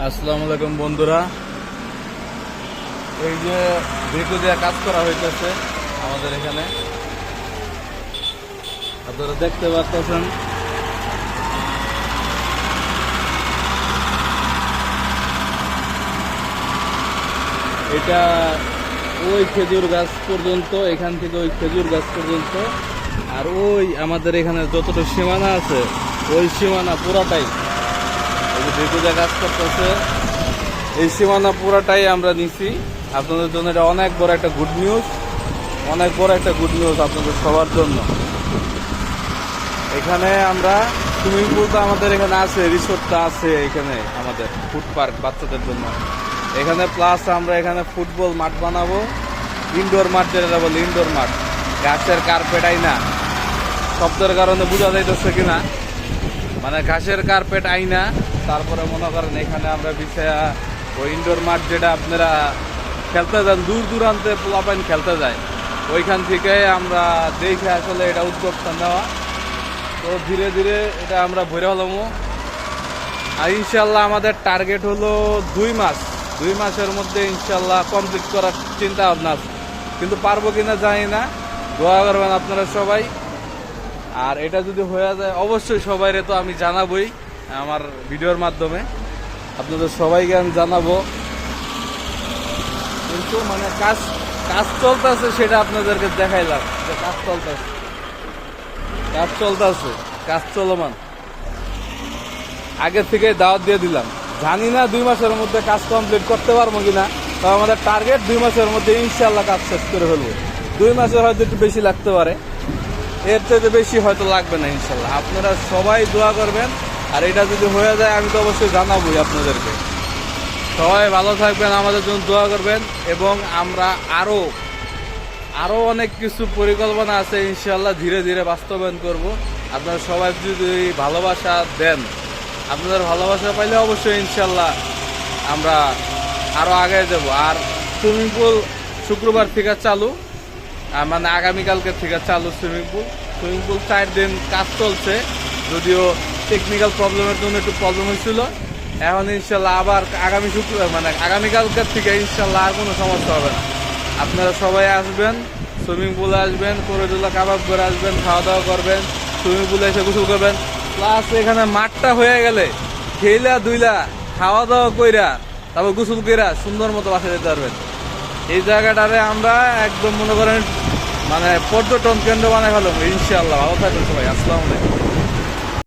আসসালামু আলাইকুম বন্ধুরা, এই যে ভিডিও দিয়ে কাজ করা হইতেছে আমাদের এখানে আপনারা দেখতে পাচ্ছেন। এটা ওই খেজুর গাছ পর্যন্ত, এখান থেকে ওই খেজুর গাছ পর্যন্ত, আর ওই আমাদের এখানে যতটা সীমানা আছে ওই সীমানা পুরাটাই ভিডিও দিয়ে কাজ করতেছে। এই সীমানা পুরাটাই আমরা নিছি আপনাদের জন্য। এটা অনেক বড় একটা গুড নিউজ, অনেক বড় একটা গুড নিউজ আপনাদের সবার জন্য। এখানে আমরা সুইমিং পুলটা আমাদের এখানে আছে, রিসোর্টটা আছে এখানে, আমাদের ফুড পার্ক বাচ্চাদের জন্য এখানে, প্লাস আমরা এখানে ফুটবল মাঠ বানাবো, ইনডোর মাঠ যেটা বলে, ইনডোর মাঠ। ঘাসের কার্পেট আইনা, শব্দের কারণে বোঝা যাইতেছে কিনা, মানে ঘাসের কার্পেট আইনা, তারপরে মনে করেন এখানে আমরা বিছায়া ওই ইনডোর মাঠ যেটা আপনারা খেলতে যান, দূর দূরান্তে পোলাপাইন খেলতে যায়, ওইখান থেকে আমরা দেখে আসলে এটা উদ্যোগটা নেওয়া। তো ধীরে ধীরে এটা আমরা ভরে হলামো। আর ইনশাল্লাহ আমাদের টার্গেট হলো 2 মাসের মধ্যে ইনশাল্লাহ কমপ্লিট করার চিন্তা ভাবনা আছে, কিন্তু পারবো কিনা জানি না। দোয়া করবেন আপনারা সবাই। আর এটা যদি হয়ে যায় অবশ্যই সবাইরে তো আমি জানাবই আমার ভিডিওর মাধ্যমে, আপনাদের সবাইকে আমি জানাবো। কিন্তু মানে কাজ চলতেছে, সেটা আপনাদেরকে দেখাইলাম যে কাজ চলতেছে, কাজ চলমান। আগে থেকে দাওয়াত দিয়ে দিলাম, জানি না 2 মাসের মধ্যে কাজ কমপ্লিট করতে পারবো কিনা, তবে আমাদের টার্গেট 2 মাসের মধ্যে ইনশাল্লাহ কাজ শেষ করে ফেলবো। 2 মাসের হয়তো একটু বেশি লাগতে পারে, এর থেকে বেশি হয়তো লাগবে না ইনশাল্লাহ। আপনারা সবাই দোয়া করবেন, আর এটা যদি হয়ে যায় আমি তো অবশ্যই জানাবোই আপনাদেরকে। সবাই ভালো থাকবেন, আমাদের জন্য দোয়া করবেন, এবং আমরা আরো অনেক কিছু পরিকল্পনা আছে ইনশাল্লাহ ধীরে ধীরে বাস্তবায়ন করব। আপনারা সবাই যদি ভালোবাসা দেন, আপনাদের ভালোবাসা পাইলে অবশ্যই ইনশাল্লাহ আমরা আরো আগে যাব। আর সুইমিং পুল শুক্রবার থেকে চালু, মানে আগামীকালকে থেকে চালু সুইমিং পুল 4 দিন কাজ চলছে, যদিও টেকনিক্যাল প্রবলেমের জন্য একটু প্রবলেম হয়েছিল। এখন ইনশাল্লাহ আবার আগামীকালকের থেকে ইনশাল্লাহ আর কোনো সমস্যা হবে না। আপনারা সবাই আসবেন, সুইমিং পুলে আসবেন, কোরোডুলা কাবাব করে আসবেন, খাওয়া দাওয়া করবেন, সুইমিং পুলে এসে গোসল করবেন। প্লাস এখানে মাঠটা হয়ে গেলে খেলা দুইলা খাওয়া দাওয়া কইরা তারপর গোসল কইরা সুন্দর মতো বাসা যেতে পারবেন। এই জায়গাটারে আমরা একদম মনে করেন মানে পর্যটন কেন্দ্র বানাই ফেলবো ইনশাআল্লাহ। ভালো থাকবেন সবাই, আসসালামু আলাইকুম।